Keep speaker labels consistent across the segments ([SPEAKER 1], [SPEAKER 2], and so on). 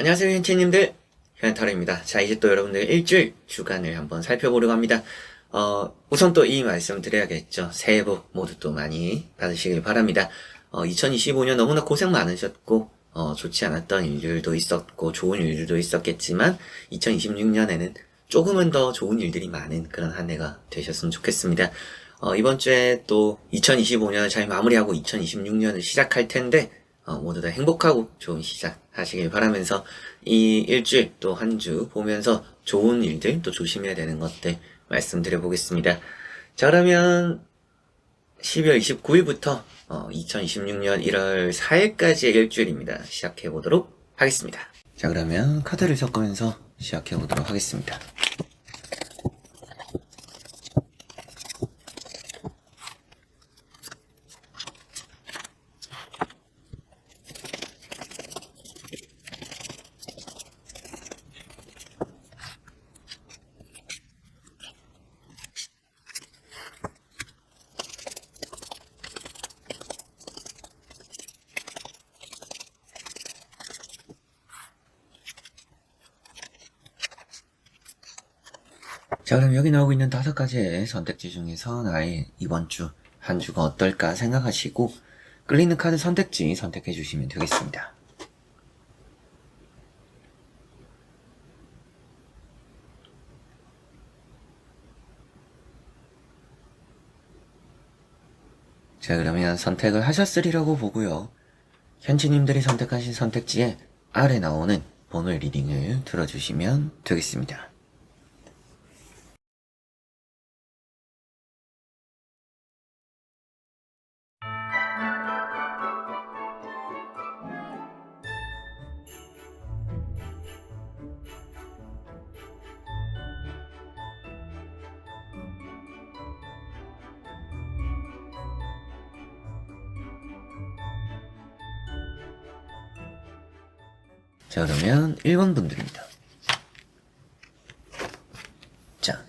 [SPEAKER 1] 안녕하세요 현채님들, 현타로입니다. 자, 이제 또 여러분들 일주일 주간을 한번 살펴보려고 합니다. 우선 또 이 말씀 드려야겠죠. 새해 복 모두 또 많이 받으시길 바랍니다. 2025년 너무나 고생 많으셨고 좋지 않았던 일들도 있었고 좋은 일들도 있었겠지만 2026년에는 조금은 더 좋은 일들이 많은 그런 한 해가 되셨으면 좋겠습니다. 이번 주에 또 2025년을 잘 마무리하고 2026년을 시작할 텐데 모두 다 행복하고 좋은 시작 하시길 바라면서 이 일주일 또 한 주 보면서 좋은 일들 또 조심해야 되는 것들 말씀드려 보겠습니다. 자, 그러면 12월 29일부터 2026년 1월 4일까지의 일주일입니다. 시작해 보도록 하겠습니다. 자, 그러면 카드를 섞으면서 시작해 보도록 하겠습니다. 자, 그럼 여기 나오고 있는 5가지의 선택지 중에서 나의 이번 주, 한 주가 어떨까 생각하시고 끌리는 카드 선택지 선택해 주시면 되겠습니다. 자, 그러면 선택을 하셨으리라고 보고요. 현지님들이 선택하신 선택지에 아래 나오는 번호 리딩을 들어주시면 되겠습니다. 자, 그러면 1번 분들입니다. 자,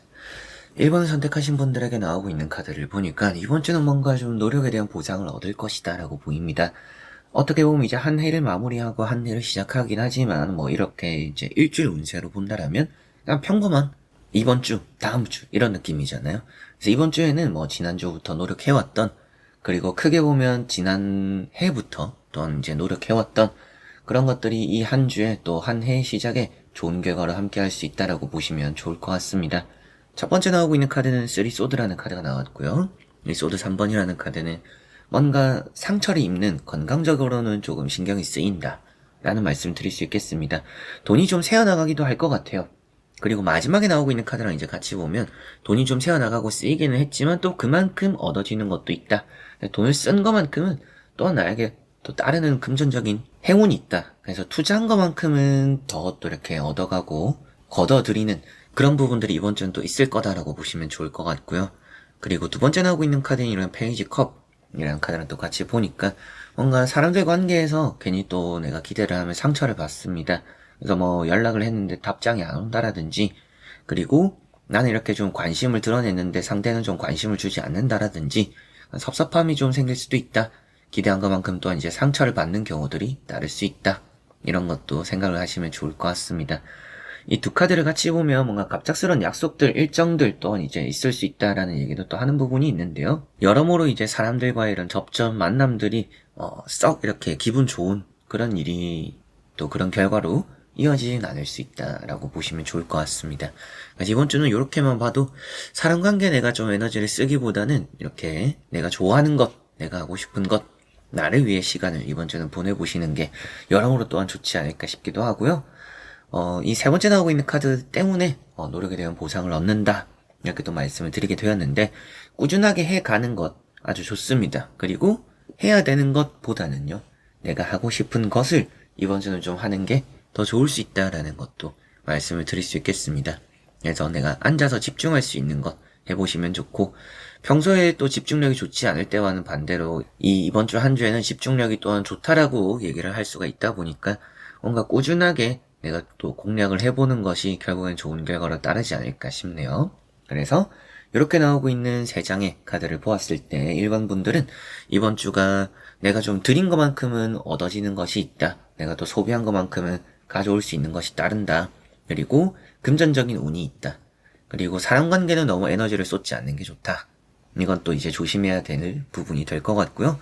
[SPEAKER 1] 1번을 선택하신 분들에게 나오고 있는 카드를 보니까 이번 주는 뭔가 좀 노력에 대한 보상을 얻을 것이다 라고 보입니다. 어떻게 보면 이제 한 해를 마무리하고 한 해를 시작하긴 하지만 뭐 이렇게 이제 일주일 운세로 본다라면 그냥 평범한 이번 주, 다음 주 이런 느낌이잖아요. 그래서 이번 주에는 뭐 지난주부터 노력해왔던, 그리고 크게 보면 지난 해부터 또한 이제 노력해왔던 그런 것들이 이 한 주에 또 한 해의 시작에 좋은 결과를 함께 할 수 있다라고 보시면 좋을 것 같습니다. 첫 번째 나오고 있는 카드는 3소드라는 카드가 나왔고요. 이 소드 3번이라는 카드는 뭔가 상처를 입는, 건강적으로는 조금 신경이 쓰인다 라는 말씀 드릴 수 있겠습니다. 돈이 좀 새어나가기도 할 것 같아요. 그리고 마지막에 나오고 있는 카드랑 이제 같이 보면 돈이 좀 새어나가고 쓰이기는 했지만 또 그만큼 얻어지는 것도 있다. 돈을 쓴 것만큼은 또한 나에게 또 따르는 금전적인 행운이 있다. 그래서 투자한 것만큼은 더 또 이렇게 얻어가고 걷어들이는 그런 부분들이 이번 주는 또 있을 거다라고 보시면 좋을 것 같고요. 그리고 두 번째 나오고 있는 카드는 이런 페이지 컵이라는 카드랑 또 같이 보니까 뭔가 사람들 관계에서 괜히 또 내가 기대를 하면 상처를 받습니다. 그래서 뭐 연락을 했는데 답장이 안 온다라든지, 그리고 나는 이렇게 좀 관심을 드러냈는데 상대는 좀 관심을 주지 않는다라든지 섭섭함이 좀 생길 수도 있다. 기대한 것만큼 또한 이제 상처를 받는 경우들이 따를 수 있다. 이런 것도 생각을 하시면 좋을 것 같습니다. 이 두 카드를 같이 보면 뭔가 갑작스러운 약속들, 일정들 또한 이제 있을 수 있다라는 얘기도 또 하는 부분이 있는데요. 여러모로 이제 사람들과의 이런 접점, 만남들이 썩 이렇게 기분 좋은 그런 일이 또 그런 결과로 이어지진 않을 수 있다라고 보시면 좋을 것 같습니다. 그래서 이번 주는 이렇게만 봐도 사람 관계에 내가 좀 에너지를 쓰기보다는 이렇게 내가 좋아하는 것, 내가 하고 싶은 것, 나를 위해 시간을 이번 주는 보내보시는 게 여러모로 또한 좋지 않을까 싶기도 하고요. 이 세 번째 나오고 있는 카드 때문에 노력에 대한 보상을 얻는다 이렇게 또 말씀을 드리게 되었는데, 꾸준하게 해가는 것 아주 좋습니다. 그리고 해야 되는 것보다는요, 내가 하고 싶은 것을 이번 주는 좀 하는 게 더 좋을 수 있다라는 것도 말씀을 드릴 수 있겠습니다. 그래서 내가 앉아서 집중할 수 있는 것 해보시면 좋고, 평소에 또 집중력이 좋지 않을 때와는 반대로 이번 주 한 주에는 집중력이 또한 좋다라고 얘기를 할 수가 있다 보니까 뭔가 꾸준하게 내가 또 공략을 해보는 것이 결국엔 좋은 결과로 따르지 않을까 싶네요. 그래서 이렇게 나오고 있는 3장의 카드를 보았을 때 일반 분들은 이번 주가 내가 좀 드린 것만큼은 얻어지는 것이 있다. 내가 또 소비한 것만큼은 가져올 수 있는 것이 따른다. 그리고 금전적인 운이 있다. 그리고 사람 관계는 너무 에너지를 쏟지 않는 게 좋다. 이건 또 이제 조심해야 되는 부분이 될 것 같고요.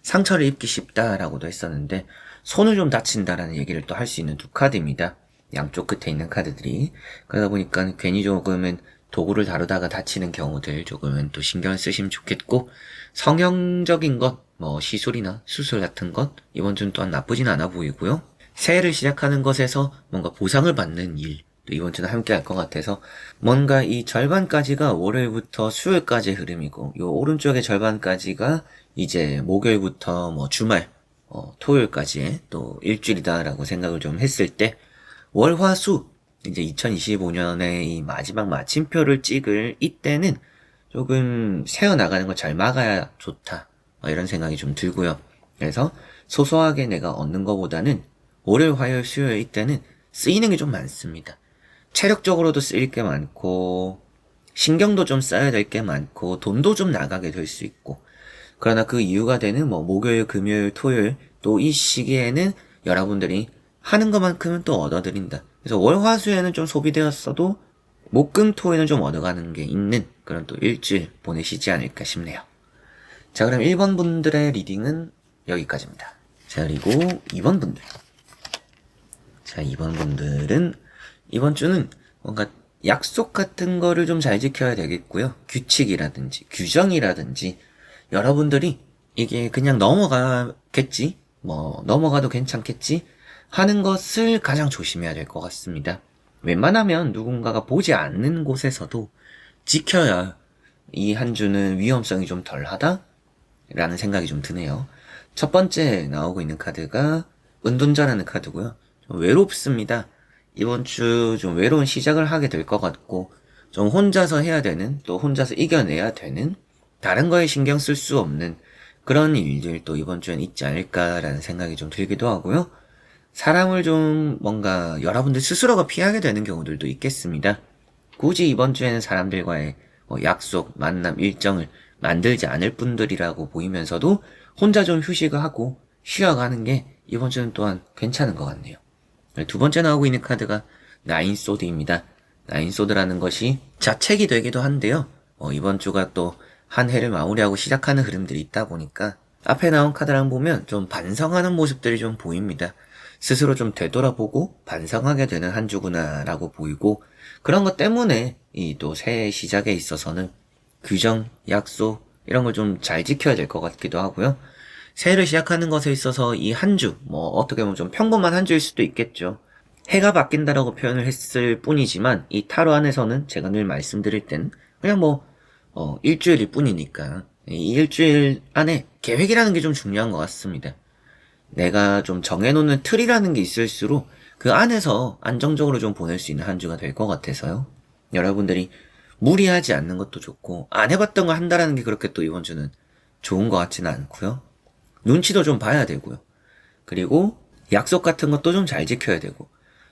[SPEAKER 1] 상처를 입기 쉽다라고도 했었는데 손을 좀 다친다라는 얘기를 또 할 수 있는 두 카드입니다. 양쪽 끝에 있는 카드들이. 그러다 보니까 괜히 조금은 도구를 다루다가 다치는 경우들 조금은 또 신경 쓰시면 좋겠고, 성형적인 것, 뭐 시술이나 수술 같은 것 이번 주는 또한 나쁘진 않아 보이고요. 새해를 시작하는 것에서 뭔가 보상을 받는 일, 또 이번 주는 함께 할 것 같아서 뭔가 이 절반까지가 월요일부터 수요일까지의 흐름이고, 요 오른쪽의 절반까지가 이제 목요일부터 뭐 주말, 토요일까지의 또 일주일이다라고 생각을 좀 했을 때, 월, 화, 수, 이제 2025년의 이 마지막 마침표를 찍을 이때는 조금 새어나가는 걸 잘 막아야 좋다. 이런 생각이 좀 들고요. 그래서 소소하게 내가 얻는 것보다는 월요일, 화요일, 수요일 이때는 쓰이는 게 좀 많습니다. 체력적으로도 쓰일 게 많고, 신경도 좀 써야 될 게 많고, 돈도 좀 나가게 될 수 있고, 그러나 그 이유가 되는 뭐 목요일, 금요일, 토요일 또 이 시기에는 여러분들이 하는 것만큼은 또 얻어드린다. 그래서 월, 화, 수에는 좀 소비되었어도 목, 금, 토에는 좀 얻어가는 게 있는 그런 또 일주일 보내시지 않을까 싶네요. 자, 그럼 1번 분들의 리딩은 여기까지입니다. 자, 그리고 2번 분들. 자, 2번 분들은 이번 주는 뭔가 약속 같은 거를 좀 잘 지켜야 되겠고요. 규칙이라든지 규정이라든지 여러분들이 이게 그냥 넘어가겠지, 뭐 넘어가도 괜찮겠지 하는 것을 가장 조심해야 될 것 같습니다. 웬만하면 누군가가 보지 않는 곳에서도 지켜야 이 한 주는 위험성이 좀 덜하다 라는 생각이 좀 드네요. 첫 번째 나오고 있는 카드가 은둔자라는 카드고요. 좀 외롭습니다. 이번 주 좀 외로운 시작을 하게 될 것 같고, 좀 혼자서 해야 되는, 또 혼자서 이겨내야 되는, 다른 거에 신경 쓸 수 없는 그런 일들도 이번 주엔 있지 않을까라는 생각이 좀 들기도 하고요. 사람을 좀 뭔가 여러분들 스스로가 피하게 되는 경우들도 있겠습니다. 굳이 이번 주에는 사람들과의 약속, 만남, 일정을 만들지 않을 분들이라고 보이면서도 혼자 좀 휴식을 하고 쉬어가는 게 이번 주는 또한 괜찮은 것 같네요. 두 번째 나오고 있는 카드가 나인소드입니다. 나인소드라는 것이 자책이 되기도 한데요. 이번 주가 또 한 해를 마무리하고 시작하는 흐름들이 있다 보니까 앞에 나온 카드랑 보면 좀 반성하는 모습들이 좀 보입니다. 스스로 좀 되돌아보고 반성하게 되는 한 주구나 라고 보이고, 그런 것 때문에 이 또 새해 시작에 있어서는 규정, 약속 이런 걸 좀 잘 지켜야 될 것 같기도 하고요. 새해를 시작하는 것에 있어서 이 한 주, 뭐 어떻게 보면 좀 평범한 한 주일 수도 있겠죠. 해가 바뀐다라고 표현을 했을 뿐이지만 이 타로 안에서는 제가 늘 말씀드릴 땐 그냥 뭐 일주일일 뿐이니까 이 일주일 안에 계획이라는 게 좀 중요한 것 같습니다. 내가 좀 정해놓는 틀이라는 게 있을수록 그 안에서 안정적으로 좀 보낼 수 있는 한 주가 될 것 같아서요. 여러분들이 무리하지 않는 것도 좋고, 안 해봤던 걸 한다라는 게 그렇게 또 이번 주는 좋은 것 같지는 않고요. 눈치도 좀 봐야 되고요. 그리고 약속 같은 것도 좀 잘 지켜야 되고,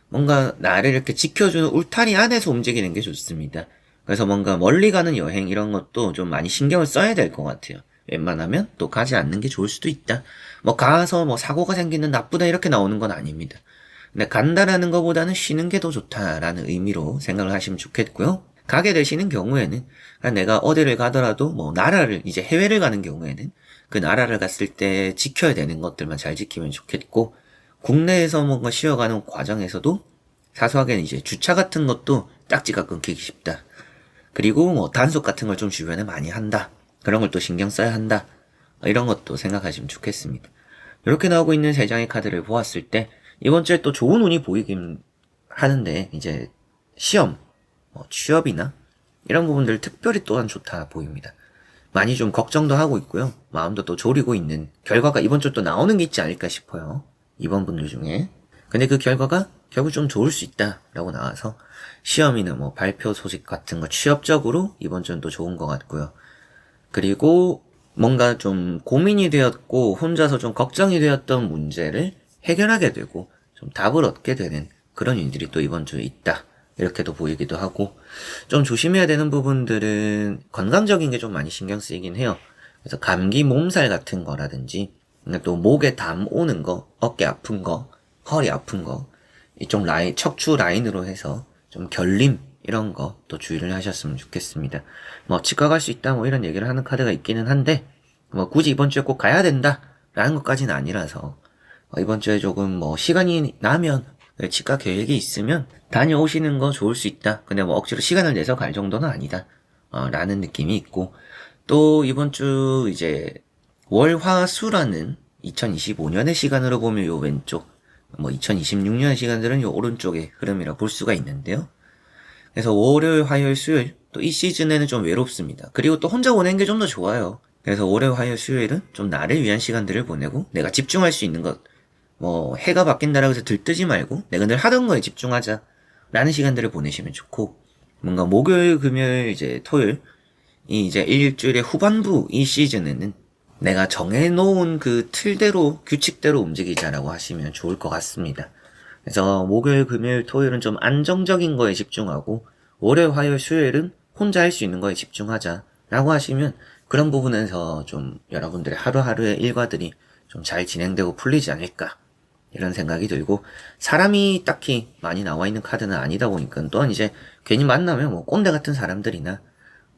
[SPEAKER 1] 뭔가 나를 이렇게 지켜주는 울타리 안에서 움직이는 게 좋습니다. 그래서 뭔가 멀리 가는 여행 이런 것도 좀 많이 신경을 써야 될 것 같아요. 웬만하면 또 가지 않는 게 좋을 수도 있다. 뭐 가서 뭐 사고가 생기는 나쁘다 이렇게 나오는 건 아닙니다. 근데 간다라는 것보다는 쉬는 게 더 좋다라는 의미로 생각을 하시면 좋겠고요. 가게 되시는 경우에는 내가 어디를 가더라도 뭐 나라를 이제 해외를 가는 경우에는 그 나라를 갔을 때 지켜야 되는 것들만 잘 지키면 좋겠고, 국내에서 뭔가 쉬어가는 과정에서도 사소하게는 이제 주차 같은 것도 딱지가 끊기기 쉽다. 그리고 뭐 단속 같은 걸 좀 주변에 많이 한다. 그런 걸 또 신경 써야 한다. 이런 것도 생각하시면 좋겠습니다. 이렇게 나오고 있는 세 장의 카드를 보았을 때 이번 주에 또 좋은 운이 보이긴 하는데, 이제 시험, 취업이나 이런 부분들 특별히 또한 좋다 보입니다. 많이 좀 걱정도 하고 있고요. 마음도 또 졸이고 있는 결과가 이번 주 또 나오는 게 있지 않을까 싶어요. 이번 분들 중에. 근데 그 결과가 결국 좀 좋을 수 있다라고 나와서 시험이나 뭐 발표 소식 같은 거 취업적으로 이번 주는 또 좋은 것 같고요. 그리고 뭔가 좀 고민이 되었고 혼자서 좀 걱정이 되었던 문제를 해결하게 되고 좀 답을 얻게 되는 그런 일들이 또 이번 주에 있다. 이렇게도 보이기도 하고, 좀 조심해야 되는 부분들은 건강적인 게 좀 많이 신경 쓰이긴 해요. 그래서 감기 몸살 같은 거라든지 또 목에 담 오는 거, 어깨 아픈 거, 허리 아픈 거 이쪽 라인, 척추 라인으로 해서 좀 결림, 이런 거 또 주의를 하셨으면 좋겠습니다. 뭐, 치과 갈 수 있다, 뭐 이런 얘기를 하는 카드가 있기는 한데, 뭐, 굳이 이번 주에 꼭 가야 된다, 라는 것까지는 아니라서, 이번 주에 조금 뭐, 시간이 나면, 치과 계획이 있으면, 다녀오시는 거 좋을 수 있다. 근데 뭐, 억지로 시간을 내서 갈 정도는 아니다. 라는 느낌이 있고, 또 이번 주 이제, 월화수라는 2025년의 시간으로 보면 요 왼쪽, 뭐 2026년 시간들은 요 오른쪽의 흐름이라 볼 수가 있는데요. 그래서 월요일, 화요일, 수요일 또 이 시즌에는 좀 외롭습니다. 그리고 또 혼자 보내는 게 좀 더 좋아요. 그래서 월요일, 화요일, 수요일은 좀 나를 위한 시간들을 보내고 내가 집중할 수 있는 것, 뭐 해가 바뀐다라고 해서 들뜨지 말고 내가 늘 하던 거에 집중하자 라는 시간들을 보내시면 좋고, 뭔가 목요일, 금요일, 이제 토요일 이 이제 일주일의 후반부 이 시즌에는 내가 정해놓은 그 틀대로, 규칙대로 움직이자라고 하시면 좋을 것 같습니다. 그래서 목요일, 금요일, 토요일은 좀 안정적인 거에 집중하고, 월요일, 화요일, 수요일은 혼자 할 수 있는 거에 집중하자라고 하시면 그런 부분에서 좀 여러분들의 하루하루의 일과들이 좀 잘 진행되고 풀리지 않을까, 이런 생각이 들고, 사람이 딱히 많이 나와 있는 카드는 아니다 보니까 또한 이제 괜히 만나면 뭐 꼰대 같은 사람들이나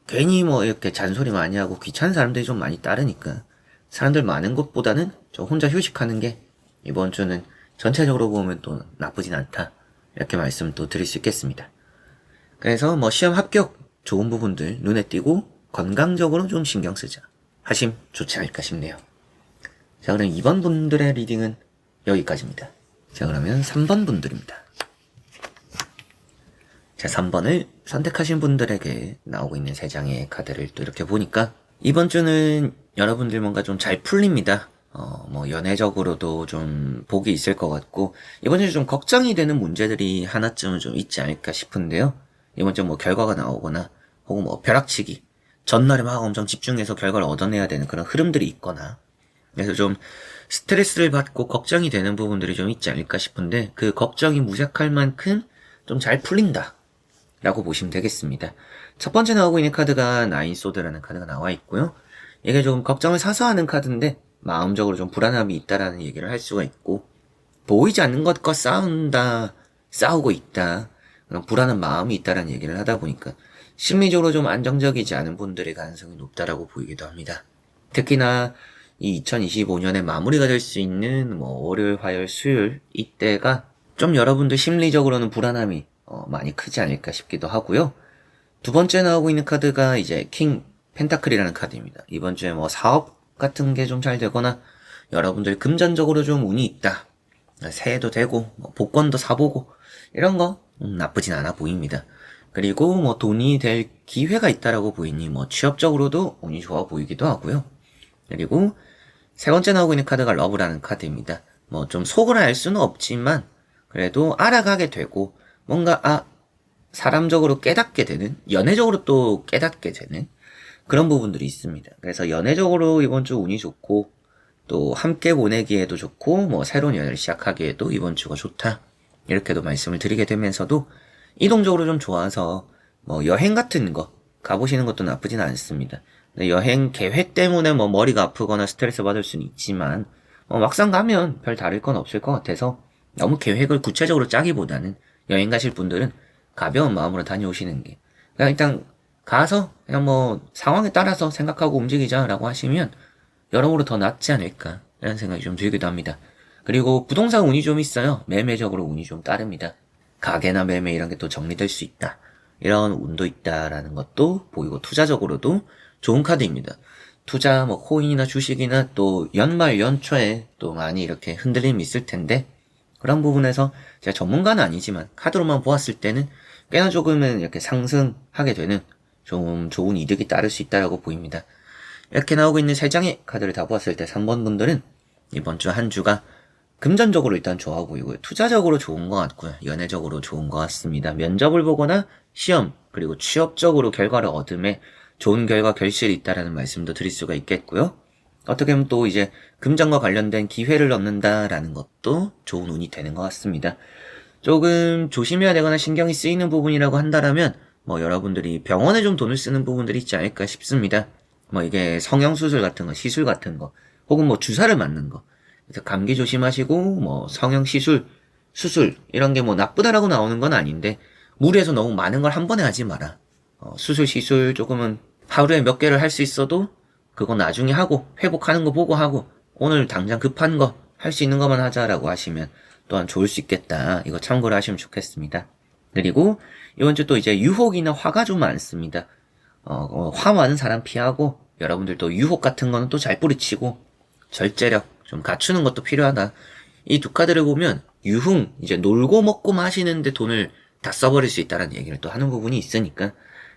[SPEAKER 1] 괜히 뭐 이렇게 잔소리 많이 하고 귀찮은 사람들이 좀 많이 따르니까 사람들 많은 것보다는 저 혼자 휴식하는 게 이번 주는 전체적으로 보면 또 나쁘진 않다, 이렇게 말씀 또 드릴 수 있겠습니다. 그래서 뭐 시험 합격 좋은 부분들 눈에 띄고 건강적으로 좀 신경 쓰자 하심 좋지 않을까 싶네요. 자, 그럼 2번 분들의 리딩은 여기까지입니다. 자, 그러면 3번 분들입니다. 자, 3번을 선택하신 분들에게 나오고 있는 3장의 카드를 또 이렇게 보니까 이번 주는 여러분들 뭔가 좀 잘 풀립니다. 뭐 연애적으로도 좀 복이 있을 것 같고, 이번 주 좀 걱정이 되는 문제들이 하나쯤은 좀 있지 않을까 싶은데요. 이번 주 뭐 결과가 나오거나 혹은 뭐 벼락치기, 전날에 막 엄청 집중해서 결과를 얻어내야 되는 그런 흐름들이 있거나, 그래서 좀 스트레스를 받고 걱정이 되는 부분들이 좀 있지 않을까 싶은데, 그 걱정이 무색할 만큼 좀 잘 풀린다 라고 보시면 되겠습니다. 첫 번째 나오고 있는 카드가 나인 소드라는 카드가 나와 있고요. 이게 좀 걱정을 사서 하는 카드인데 마음적으로 좀 불안함이 있다라는 얘기를 할 수가 있고, 보이지 않는 것과 싸우고 있다, 그런 불안한 마음이 있다라는 얘기를 하다 보니까 심리적으로 좀 안정적이지 않은 분들의 가능성이 높다라고 보이기도 합니다. 특히나 이 2025년에 마무리가 될 수 있는 뭐 월요일, 화요일, 수요일 이때가 좀 여러분들 심리적으로는 불안함이 많이 크지 않을까 싶기도 하고요. 두 번째 나오고 있는 카드가 이제 킹 펜타클이라는 카드입니다. 이번 주에 뭐 사업 같은 게 좀 잘 되거나 여러분들 금전적으로 좀 운이 있다, 새해도 되고 뭐 복권도 사보고 이런 거 나쁘진 않아 보입니다. 그리고 뭐 돈이 될 기회가 있다라고 보이니 뭐 취업적으로도 운이 좋아 보이기도 하고요. 그리고 세 번째 나오고 있는 카드가 러브라는 카드입니다. 뭐 좀 속을 알 수는 없지만 그래도 알아가게 되고, 뭔가 사람적으로 깨닫게 되는, 연애적으로 또 깨닫게 되는 그런 부분들이 있습니다. 그래서 연애적으로 이번 주 운이 좋고, 또 함께 보내기에도 좋고, 뭐 새로운 연애를 시작하기에도 이번 주가 좋다, 이렇게도 말씀을 드리게 되면서도 이동적으로 좀 좋아서 뭐 여행 같은 거 가보시는 것도 나쁘진 않습니다. 여행 계획 때문에 뭐 머리가 아프거나 스트레스 받을 수는 있지만 막상 가면 별 다를 건 없을 것 같아서 너무 계획을 구체적으로 짜기보다는 여행 가실 분들은 가벼운 마음으로 다녀오시는 게, 그냥 일단 가서 그냥 뭐 상황에 따라서 생각하고 움직이자라고 하시면 여러모로 더 낫지 않을까, 이런 생각이 좀 들기도 합니다. 그리고 부동산 운이 좀 있어요. 매매적으로 운이 좀 따릅니다. 가게나 매매 이런 게 또 정리될 수 있다, 이런 운도 있다라는 것도 보이고, 투자적으로도 좋은 카드입니다. 투자 뭐 코인이나 주식이나 또 연말 연초에 또 많이 이렇게 흔들림이 있을 텐데, 그런 부분에서 제가 전문가는 아니지만 카드로만 보았을 때는 꽤나 조금은 이렇게 상승하게 되는 좀 좋은 이득이 따를 수 있다고 보입니다. 이렇게 나오고 있는 3장의 카드를 다 보았을 때 3번 분들은 이번 주 한 주가 금전적으로 일단 좋아 보이고요. 투자적으로 좋은 것 같고요. 연애적으로 좋은 것 같습니다. 면접을 보거나 시험, 그리고 취업적으로 결과를 얻음에 좋은 결과 결실이 있다라는 말씀도 드릴 수가 있겠고요. 어떻게 보면 또 이제 금전과 관련된 기회를 얻는다라는 것도 좋은 운이 되는 것 같습니다. 조금 조심해야 되거나 신경이 쓰이는 부분이라고 한다라면 뭐 여러분들이 병원에 좀 돈을 쓰는 부분들이 있지 않을까 싶습니다. 뭐 이게 성형수술 같은 거, 시술 같은 거, 혹은 뭐 주사를 맞는 거. 그래서 감기 조심하시고 뭐 성형시술 수술 이런 게 뭐 나쁘다라고 나오는 건 아닌데 무리해서 너무 많은 걸 한 번에 하지 마라. 수술 시술 조금은 하루에 몇 개를 할 수 있어도 그건 나중에 하고 회복하는 거 보고 하고 오늘 당장 급한 거 할 수 있는 것만 하자라고 하시면 또한 좋을 수 있겠다. 이거 참고를 하시면 좋겠습니다. 그리고 이번 주 또 이제 유혹이나 화가 좀 많습니다. 화 많은 사람 피하고 여러분들도 유혹 같은 거는 또 잘 뿌리치고 절제력 좀 갖추는 것도 필요하다. 이 두 카드를 보면 유흥, 이제 놀고 먹고 마시는데 돈을 다 써버릴 수 있다는 얘기를 또 하는 부분이 있으니까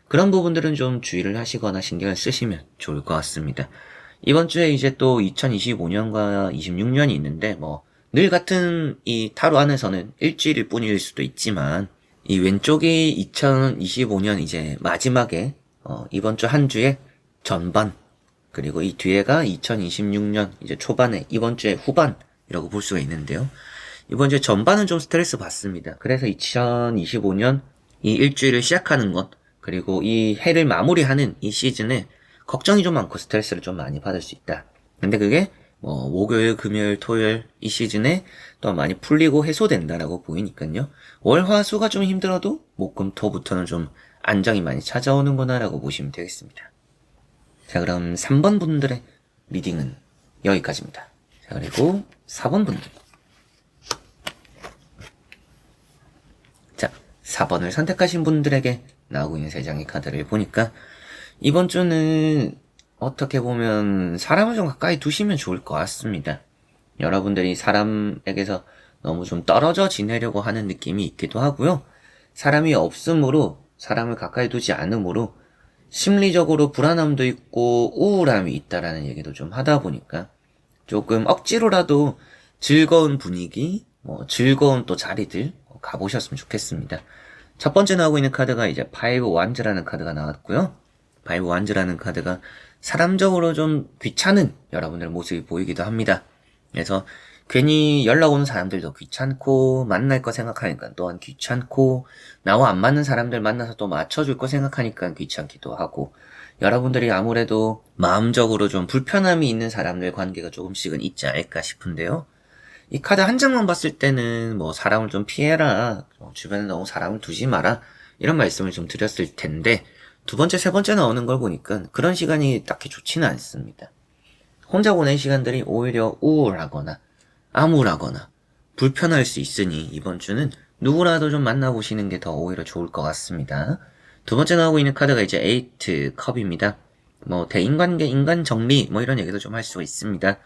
[SPEAKER 1] 그런 부분들은 좀 주의를 하시거나 신경을 쓰시면 좋을 것 같습니다. 이번 주에 이제 또 2025년과 26년이 있는데 뭐 늘 같은 이 타로 안에서는 일주일일 뿐일 수도 있지만 이 왼쪽이 2025년 이제 마지막에 이번 주 한 주의 전반 그리고 이 뒤에가 2026년 이제 초반에 이번 주의 후반이라고 볼 수가 있는데요. 이번 주에 전반은 좀 스트레스 받습니다. 그래서 2025년 이 일주일을 시작하는 것 그리고 이 해를 마무리하는 이 시즌에 걱정이 좀 많고 스트레스를 좀 많이 받을 수 있다. 근데 그게 뭐 목요일, 금요일, 토요일 이 시즌에 또 많이 풀리고 해소된다라고 보이니까요. 월, 화, 수가 좀 힘들어도 목, 금, 토부터는 좀 안정이 많이 찾아오는구나라고 보시면 되겠습니다. 자, 그럼 3번 분들의 리딩은 여기까지입니다. 자, 그리고 4번 분들. 자, 4번을 선택하신 분들에게 나오고 있는 3장의 카드를 보니까 이번 주는 어떻게 보면 사람을 좀 가까이 두시면 좋을 것 같습니다. 여러분들이 사람에게서 너무 좀 떨어져 지내려고 하는 느낌이 있기도 하고요. 사람이 없으므로 사람을 가까이 두지 않으므로 심리적으로 불안함도 있고 우울함이 있다라는 얘기도 좀 하다 보니까 조금 억지로라도 즐거운 분위기, 즐거운 또 자리들 가보셨으면 좋겠습니다. 첫 번째 나오고 있는 카드가 이제 파이브 완즈라는 카드가 나왔고요. 파이브 완즈라는 카드가 사람적으로 좀 귀찮은 여러분들 모습이 보이기도 합니다. 그래서 괜히 연락 오는 사람들도 귀찮고 만날 거 생각하니까 또한 귀찮고 나와 안 맞는 사람들 만나서 또 맞춰줄 거 생각하니까 귀찮기도 하고 여러분들이 아무래도 마음적으로 좀 불편함이 있는 사람들 관계가 조금씩은 있지 않을까 싶은데요. 이 카드 한 장만 봤을 때는 뭐 사람을 좀 피해라, 주변에 너무 사람을 두지 마라 이런 말씀을 좀 드렸을 텐데 두 번째, 세 번째 나오는 걸 보니까 그런 시간이 딱히 좋지는 않습니다. 혼자 보낸 시간들이 오히려 우울하거나 암울하거나 불편할 수 있으니 이번 주는 누구라도 좀 만나보시는 게 더 오히려 좋을 것 같습니다. 두 번째 나오고 있는 카드가 이제 에이트 컵입니다. 뭐 대인관계, 인간 정리 뭐 이런 얘기도 좀 할 수가 있습니다.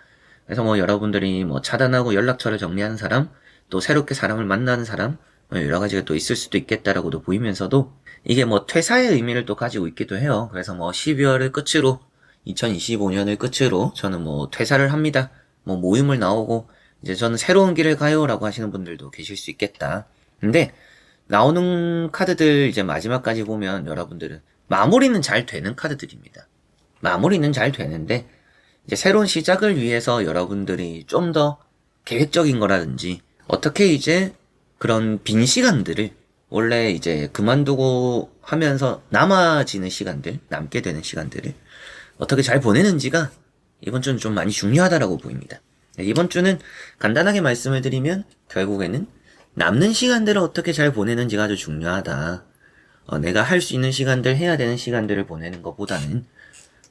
[SPEAKER 1] 그래서 뭐 여러분들이 뭐 차단하고 연락처를 정리하는 사람, 또 새롭게 사람을 만나는 사람, 여러 가지가 또 있을 수도 있겠다라고도 보이면서도 이게 뭐 퇴사의 의미를 또 가지고 있기도 해요. 그래서 뭐 12월을 끝으로 2025년을 끝으로 저는 뭐 퇴사를 합니다. 뭐 모임을 나오고 이제 저는 새로운 길을 가요라고 하시는 분들도 계실 수 있겠다. 근데 나오는 카드들 이제 마지막까지 보면 여러분들은 마무리는 잘 되는 카드들입니다. 마무리는 잘 되는데 이제 새로운 시작을 위해서 여러분들이 좀 더 계획적인 거라든지 어떻게 이제 그런 빈 시간들을 원래 이제 그만두고 하면서 남아지는 시간들, 남게 되는 시간들을 어떻게 잘 보내는지가 이번 주는 좀 많이 중요하다라고 보입니다. 이번 주는 간단하게 말씀을 드리면 결국에는 남는 시간들을 어떻게 잘 보내는지가 아주 중요하다. 내가 할 수 있는 시간들, 해야 되는 시간들을 보내는 것보다는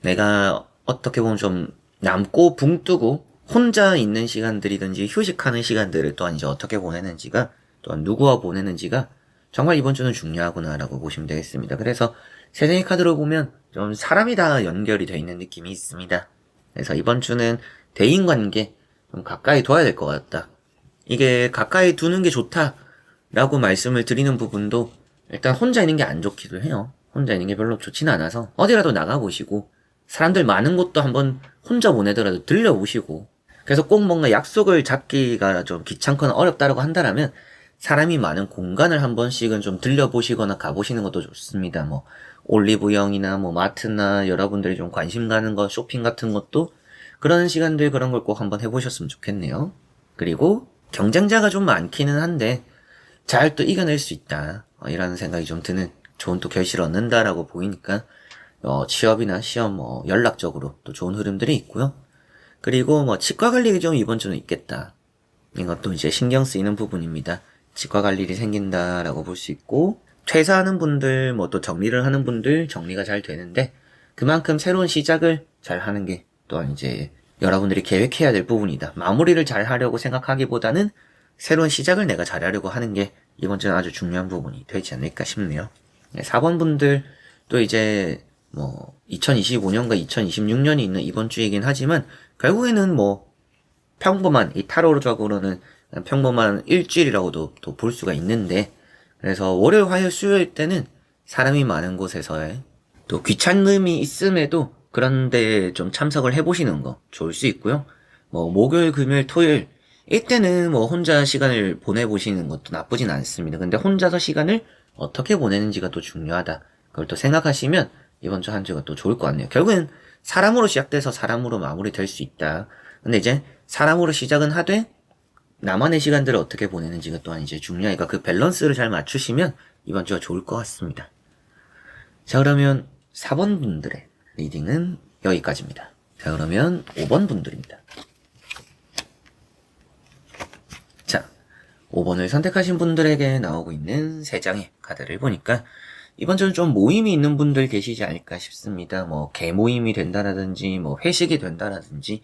[SPEAKER 1] 내가 어떻게 보면 좀 남고 붕 뜨고 혼자 있는 시간들이든지 휴식하는 시간들을 또한 이제 어떻게 보내는지가 또한 누구와 보내는지가 정말 이번 주는 중요하구나라고 보시면 되겠습니다. 그래서 세 장의 카드로 보면 좀 사람이 다 연결이 되어 있는 느낌이 있습니다. 그래서 이번 주는 대인관계 좀 가까이 둬야 될 것 같다. 이게 가까이 두는 게 좋다라고 말씀을 드리는 부분도 일단 혼자 있는 게 안 좋기도 해요. 혼자 있는 게 별로 좋지는 않아서 어디라도 나가보시고 사람들 많은 곳도 한번 혼자 보내더라도 들려보시고 그래서 꼭 뭔가 약속을 잡기가 좀 귀찮거나 어렵다라고 한다라면 사람이 많은 공간을 한 번씩은 좀 들려보시거나 가보시는 것도 좋습니다. 뭐 올리브영이나 뭐 마트나 여러분들이 좀 관심 가는 거 쇼핑 같은 것도 그런 시간들 그런 걸 꼭 한번 해보셨으면 좋겠네요. 그리고 경쟁자가 좀 많기는 한데 잘 또 이겨낼 수 있다 이라는 생각이 좀 드는 좋은 또 결실을 얻는다라고 보이니까 취업이나 시험 뭐 연락적으로 또 좋은 흐름들이 있고요. 그리고 뭐 치과 관리가 좀 이번 주는 있겠다. 이것도 이제 신경 쓰이는 부분입니다. 치과 갈 일이 생긴다라고 볼 수 있고, 퇴사하는 분들, 뭐 또 정리를 하는 분들 정리가 잘 되는데, 그만큼 새로운 시작을 잘 하는 게 또한 이제 여러분들이 계획해야 될 부분이다. 마무리를 잘 하려고 생각하기보다는 새로운 시작을 내가 잘 하려고 하는 게 이번 주는 아주 중요한 부분이 되지 않을까 싶네요. 4번 분들 또 이제 뭐 2025년과 2026년이 있는 이번 주이긴 하지만 결국에는 뭐 평범한 이 타로적으로는 평범한 일주일이라고도 또 볼 수가 있는데, 그래서 월요일, 화요일, 수요일 때는 사람이 많은 곳에서의 또 귀찮음이 있음에도 그런데 좀 참석을 해보시는 거 좋을 수 있고요. 뭐 목요일, 금요일, 토요일 이때는 뭐 혼자 시간을 보내보시는 것도 나쁘진 않습니다. 근데 혼자서 시간을 어떻게 보내는지가 또 중요하다. 그걸 또 생각하시면 이번 주 한 주가 또 좋을 것 같네요. 결국엔 사람으로 시작돼서 사람으로 마무리될 수 있다. 근데 이제 사람으로 시작은 하되 나만의 시간들을 어떻게 보내는지가 또한 이제 중요하니까 그 밸런스를 잘 맞추시면 이번 주가 좋을 것 같습니다. 자, 그러면 4번 분들의 리딩은 여기까지입니다. 자, 그러면 5번 분들입니다. 자, 5번을 선택하신 분들에게 나오고 있는 3장의 카드를 보니까 이번 주는 좀 모임이 있는 분들 계시지 않을까 싶습니다. 뭐 개모임이 된다라든지 뭐 회식이 된다라든지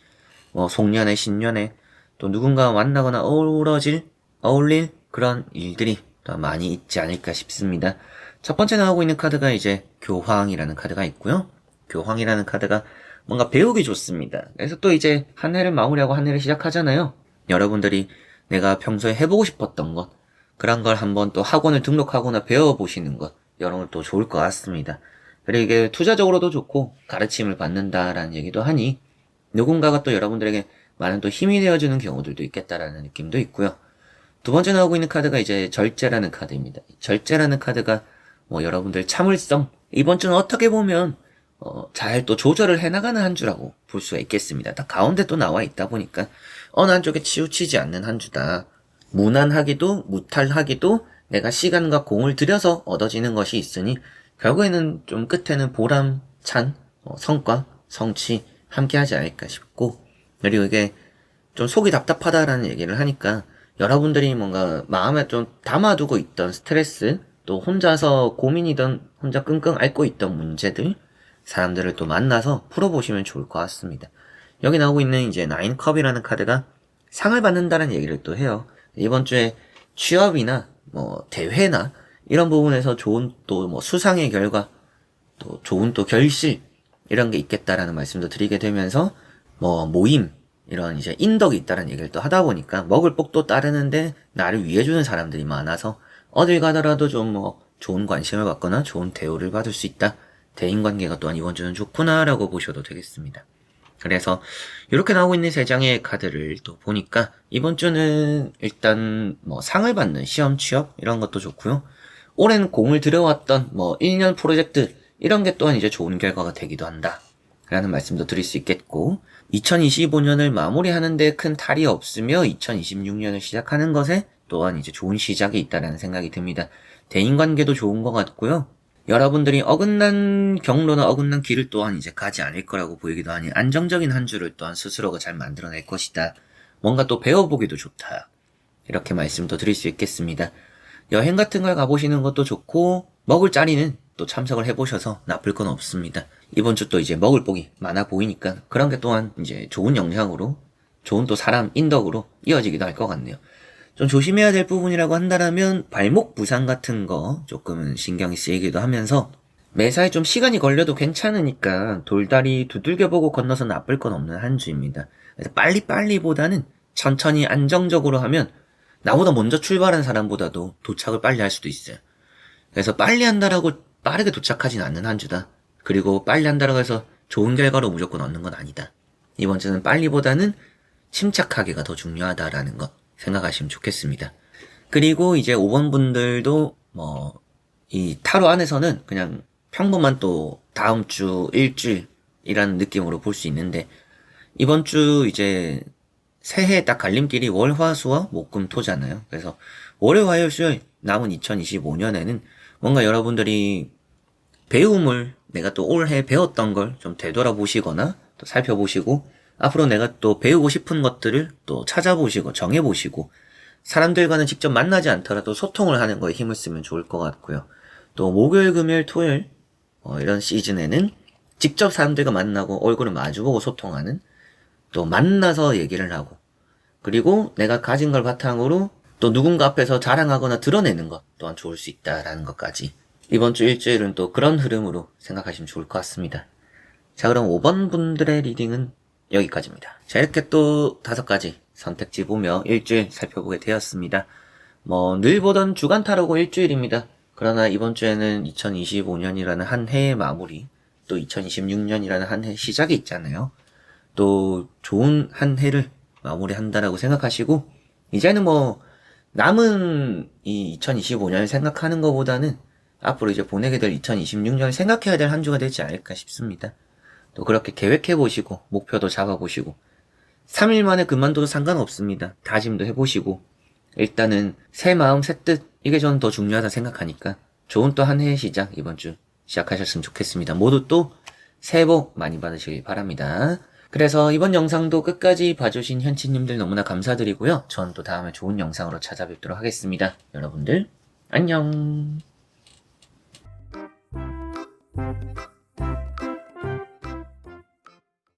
[SPEAKER 1] 뭐 송년회, 신년회 또 누군가와 만나거나 어울릴 그런 일들이 더 많이 있지 않을까 싶습니다. 첫 번째 나오고 있는 카드가 이제 교황이라는 카드가 있고요. 교황이라는 카드가 뭔가 배우기 좋습니다. 그래서 또 이제 한 해를 마무리하고 한 해를 시작하잖아요. 여러분들이 내가 평소에 해보고 싶었던 것, 그런 걸 한번 또 학원을 등록하거나 배워보시는 것, 이런 걸 또 좋을 것 같습니다. 그리고 이게 투자적으로도 좋고 가르침을 받는다라는 얘기도 하니 누군가가 또 여러분들에게 많은 또 힘이 되어주는 경우들도 있겠다라는 느낌도 있고요. 두 번째 나오고 있는 카드가 이제 절제라는 카드입니다. 절제라는 카드가 뭐 여러분들 참을성, 이번 주는 어떻게 보면 잘 또 조절을 해나가는 한 주라고 볼 수가 있겠습니다. 딱 가운데 또 나와 있다 보니까 어느 한쪽에 치우치지 않는 한 주다. 무난하기도 무탈하기도 내가 시간과 공을 들여서 얻어지는 것이 있으니 결국에는 좀 끝에는 보람찬 성과, 성취 함께 하지 않을까 싶고, 그리고 이게 좀 속이 답답하다라는 얘기를 하니까 여러분들이 뭔가 마음에 좀 담아두고 있던 스트레스, 또 혼자서 고민이던 혼자 끙끙 앓고 있던 문제들, 사람들을 또 만나서 풀어보시면 좋을 것 같습니다. 여기 나오고 있는 이제 9컵이라는 카드가 상을 받는다는 얘기를 또 해요. 이번 주에 취업이나 뭐 대회나 이런 부분에서 좋은 또 뭐 수상의 결과, 또 좋은 또 결실 이런 게 있겠다라는 말씀도 드리게 되면서 뭐 모임 이런 이제 인덕이 있다는 얘기를 또 하다 보니까 먹을 복도 따르는데 나를 위해주는 사람들이 많아서 어딜 가더라도 좀 뭐 좋은 관심을 받거나 좋은 대우를 받을 수 있다. 대인관계가 또한 이번 주는 좋구나라고 보셔도 되겠습니다. 그래서 이렇게 나오고 있는 3장의 카드를 또 보니까 이번 주는 일단 뭐 상을 받는 시험 취업 이런 것도 좋고요. 오랜 공을 들여왔던 뭐 1년 프로젝트 이런 게 또한 이제 좋은 결과가 되기도 한다 라는 말씀도 드릴 수 있겠고, 2025년을 마무리하는데 큰 탈이 없으며 2026년을 시작하는 것에 또한 이제 좋은 시작이 있다라는 생각이 듭니다. 대인관계도 좋은 것 같고요. 여러분들이 어긋난 경로나 어긋난 길을 또한 이제 가지 않을 거라고 보이기도 하니 안정적인 한 주를 또한 스스로가 잘 만들어낼 것이다. 뭔가 또 배워보기도 좋다. 이렇게 말씀도 드릴 수 있겠습니다. 여행 같은 걸 가보시는 것도 좋고 먹을 자리는 또 참석을 해보셔서 나쁠 건 없습니다. 이번 주 또 이제 먹을 복이 많아 보이니까 그런 게 또한 이제 좋은 영향으로, 좋은 또 사람 인덕으로 이어지기도 할 것 같네요. 좀 조심해야 될 부분이라고 한다면 발목 부상 같은 거 조금은 신경이 쓰이기도 하면서 매사에 좀 시간이 걸려도 괜찮으니까 돌다리 두들겨보고 건너서 나쁠 건 없는 한 주입니다. 그래서 빨리빨리보다는 천천히 안정적으로 하면 나보다 먼저 출발한 사람보다도 도착을 빨리 할 수도 있어요. 그래서 빨리 한다라고 빠르게 도착하진 않는 한 주다. 그리고 빨리 한다라고 해서 좋은 결과로 무조건 얻는 건 아니다. 이번 주는 빨리보다는 침착하게가 더 중요하다라는 것 생각하시면 좋겠습니다. 그리고 이제 5번 분들도 뭐 이 타로 안에서는 그냥 평범한 또 다음 주 일주일이라는 느낌으로 볼 수 있는데, 이번 주 이제 새해 딱 갈림길이 월, 화, 수와 목, 금, 토잖아요. 그래서 월요, 화요일, 수요일 남은 2025년에는 뭔가 여러분들이 배움을 내가 또 올해 배웠던 걸 좀 되돌아보시거나 또 살펴보시고 앞으로 내가 또 배우고 싶은 것들을 또 찾아보시고 정해보시고 사람들과는 직접 만나지 않더라도 소통을 하는 거에 힘을 쓰면 좋을 것 같고요. 또 목요일, 금요일, 토요일 이런 시즌에는 직접 사람들과 만나고 얼굴을 마주보고 소통하는, 또 만나서 얘기를 하고, 그리고 내가 가진 걸 바탕으로 또 누군가 앞에서 자랑하거나 드러내는 것 또한 좋을 수 있다라는 것까지, 이번 주 일주일은 또 그런 흐름으로 생각하시면 좋을 것 같습니다. 자, 그럼 5번 분들의 리딩은 여기까지입니다. 자, 이렇게 또 5가지 선택지 보며 일주일 살펴보게 되었습니다. 늘 보던 주간 타로고 일주일입니다. 그러나 이번 주에는 2025년이라는 한 해의 마무리, 또 2026년이라는 한 해 시작이 있잖아요. 또 좋은 한 해를 마무리한다라고 생각하시고, 이제는 남은 이 2025년을 생각하는 것보다는 앞으로 이제 보내게 될 2026년을 생각해야 될 한 주가 되지 않을까 싶습니다. 또 그렇게 계획해보시고, 목표도 잡아보시고, 3일 만에 그만둬도 상관없습니다. 다짐도 해보시고, 일단은 새 마음 새 뜻, 이게 저는 더 중요하다 생각하니까 좋은 또 한 해의 시작 이번 주 시작하셨으면 좋겠습니다. 모두 또 새해 복 많이 받으시길 바랍니다. 그래서 이번 영상도 끝까지 봐주신 현치님들 너무나 감사드리고요. 전 또 다음에 좋은 영상으로 찾아뵙도록 하겠습니다. 여러분들 안녕.